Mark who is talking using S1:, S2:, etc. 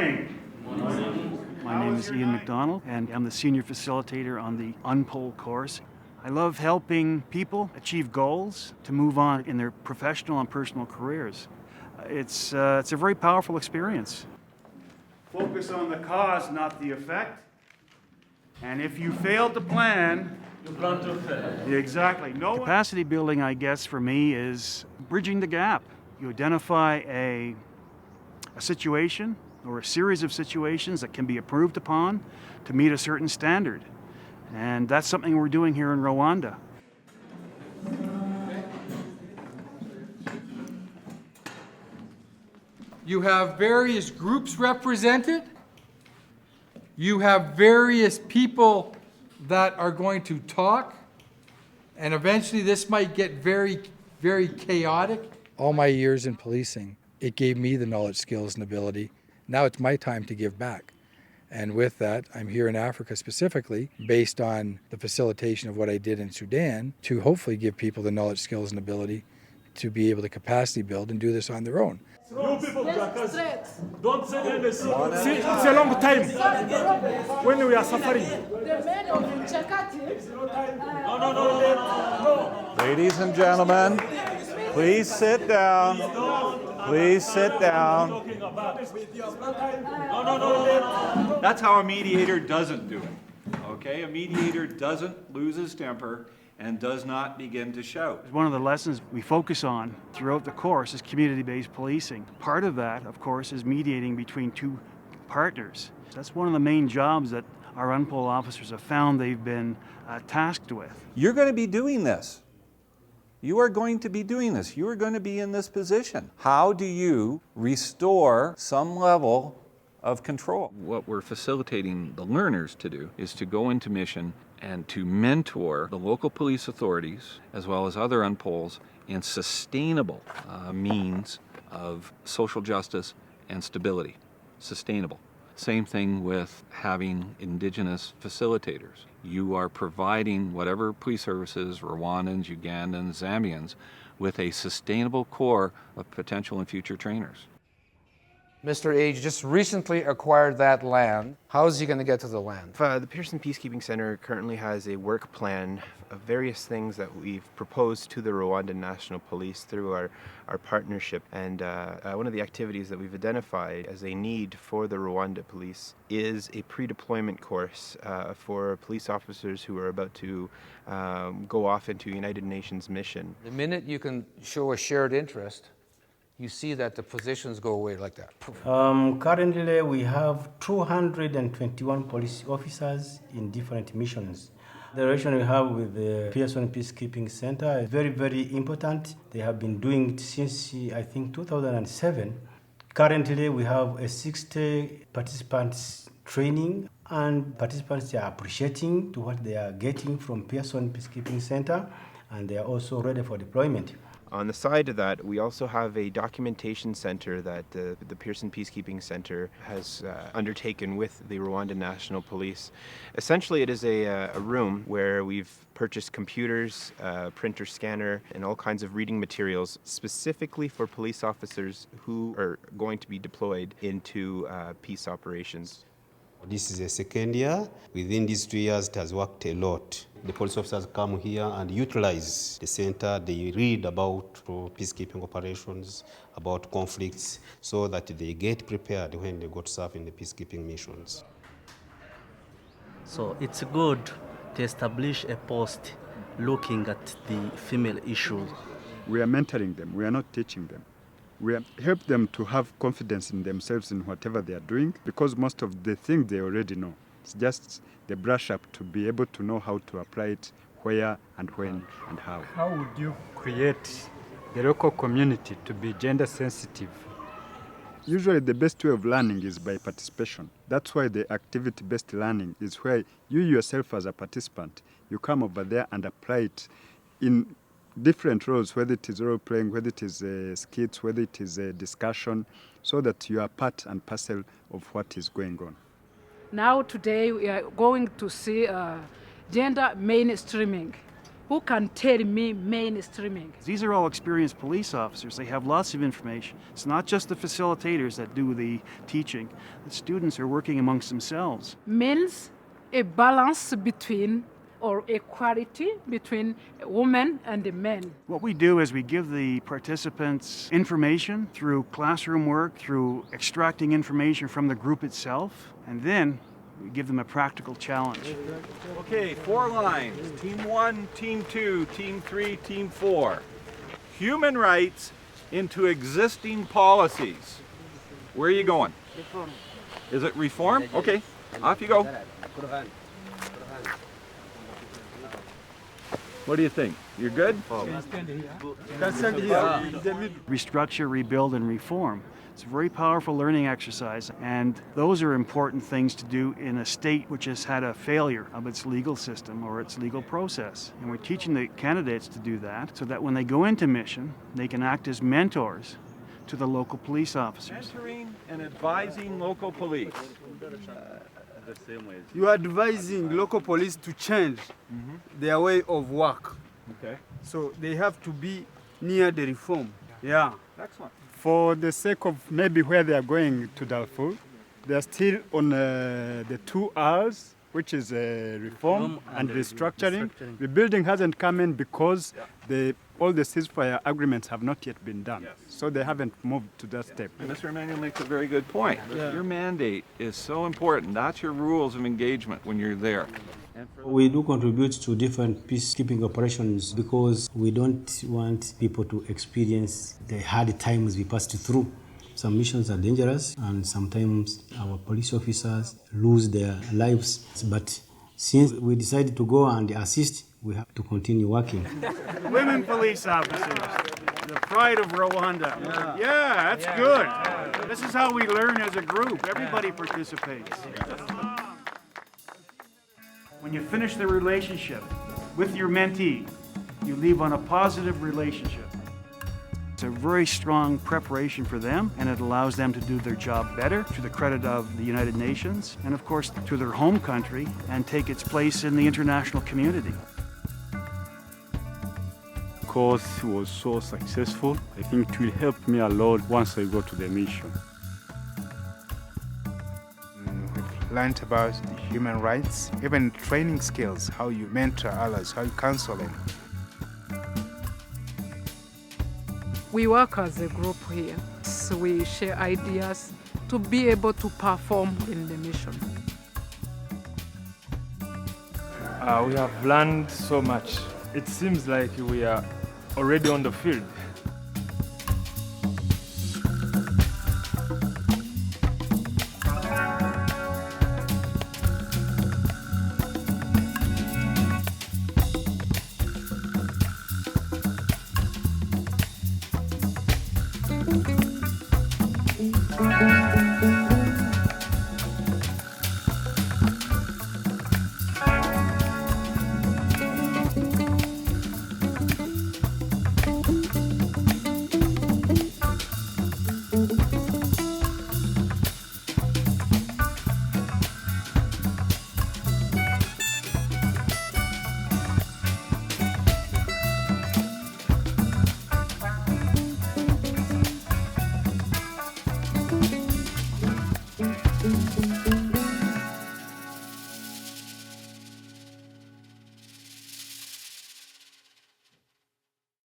S1: morning. My name is Ian McDonald, and I'm the senior facilitator on the UNPOL course. I love helping people achieve goals to move on in their professional and personal careers. It's a very powerful experience. Focus on the cause, not the effect. And if you fail to plan, you plan to fail. Exactly. Capacity building, I guess, for me is bridging the gap. You identify a situation or a series of situations that can be improved upon to meet a certain standard. And that's something we're doing here in Rwanda.
S2: You have various groups represented. You have various people that are going to talk. And eventually this might get very, very chaotic. All my years in policing, it gave me the knowledge, skills, and ability. Now it's my time to give back. And with that, I'm here in Africa specifically, based on the facilitation of what I did in Sudan, to hopefully give people the knowledge, skills, and ability to be able to capacity build and do this on their own.
S3: You people, don't say anything. See, it's a long time when we are suffering. No.
S4: Ladies and gentlemen, please sit down. Please sit down.
S3: No.
S4: That's how a mediator doesn't do it. Okay? A mediator doesn't lose his temper and does not begin to shout.
S1: One of the lessons we focus on throughout the course is community-based policing. Part of that, of course, is mediating between two partners. That's one of the main jobs that our UNPOL officers have found they've been tasked with.
S4: You're going to be doing this. You are going to be doing this. You are going to be in this position. How do you restore some level of control? What we're facilitating the learners to do is to go into mission and to mentor the local police authorities as well as other UNPOLs in sustainable means of social justice and stability. Sustainable. Same thing with having indigenous facilitators. You are providing whatever police services, Rwandans, Ugandans, Zambians, with a sustainable core of potential and future trainers.
S5: Mr. Age just recently acquired that land. How is he going to get to the land?
S6: The Pearson Peacekeeping Centre currently has a work plan of various things that we've proposed to the Rwanda National Police through our partnership. And one of the activities that we've identified as a need for the Rwanda police is a pre-deployment course for police officers who are about to go off into a United Nations mission.
S5: The minute you can show a shared interest, you see that the positions go away like that.
S7: Currently, we have 221 police officers in different missions. The relation we have with the Pearson Peacekeeping Centre is very, very important. They have been doing it since, I think, 2007. Currently, we have a 60 participants training, and participants are appreciating to what they are getting from Pearson Peacekeeping Centre, and they are also ready for deployment.
S6: On the side of that, we also have a documentation center that the Pearson Peacekeeping Centre has undertaken with the Rwanda National Police. Essentially, it is a room where we've purchased computers, printer scanner, and all kinds of reading materials specifically for police officers who are going to be deployed into peace operations.
S8: This is the second year. Within these 2 years, it has worked a lot. The police officers come here and utilize the center. They read about peacekeeping operations, about conflicts, so that they get prepared when they go to serve in the peacekeeping missions.
S9: So it's good to establish a post looking at the female issues.
S10: We are mentoring them. We are not teaching them. We help them to have confidence in themselves in whatever they are doing, because most of the things they already know. It's just the brush up to be able to know how to apply it, where and when and how.
S11: How would you create the local community to be gender sensitive?
S10: Usually the best way of learning is by participation. That's why the activity-based learning is where you yourself as a participant, you come over there and apply it in different roles, whether it is role playing, whether it is skits, whether it is a discussion, so that you are part and parcel of what is going on.
S12: Now today we are going to see gender mainstreaming who can tell me mainstreaming.
S1: These are all experienced police officers. They have lots of information. It's not just the facilitators that do the teaching. The students are working amongst themselves.
S12: Means a balance between or equality between women and the men.
S1: What we do is we give the participants information through classroom work, through extracting information from the group itself, and then we give them a practical challenge.
S4: Okay, 4 lines. Team 1, Team 2, Team 3, Team 4. Human rights into existing policies. Where are you going?
S13: Reform.
S4: Is it reform? Okay, off you go. What do you think? You're good?
S1: Restructure, rebuild, and reform. It's a very powerful learning exercise, and those are important things to do in a state which has had a failure of its legal system or its legal process. And we're teaching the candidates to do that so that when they go into mission, they can act as mentors to the local police officers.
S4: Mentoring and advising local police.
S14: You are advising local police to change their way of work.
S4: Okay.
S14: So they have to be near the reform. Yeah.
S4: Excellent.
S10: For the sake of maybe where they are going to Darfur, they are still on the 2 R's, which is reform and restructuring. The building hasn't come in because all the ceasefire agreements have not yet been done.
S4: Yes.
S10: So they haven't moved to that step.
S4: Mr. Emmanuel makes a very good point. Your mandate is so important. That's your rules of engagement when you're there.
S7: We do contribute to different peacekeeping operations because we don't want people to experience the hard times we passed through. Some missions are dangerous and sometimes our police officers lose their lives. But since we decided to go and assist, we have to continue working.
S1: Women police officers, the pride of Rwanda. Yeah, that's good. This is how we learn as a group. Everybody participates. When you finish the relationship with your mentee, you leave on a positive relationship. It's a very strong preparation for them, and it allows them to do their job better to the credit of the United Nations and, of course, to their home country and take its place in the international community.
S10: The course was so successful. I think it will help me a lot once I go to the mission.
S15: We've learned about human rights, even training skills, how you mentor others, how you counsel them.
S12: We work as a group here, so we share ideas to be able to perform in the mission.
S3: We have learned so much. It seems like we are already on the field.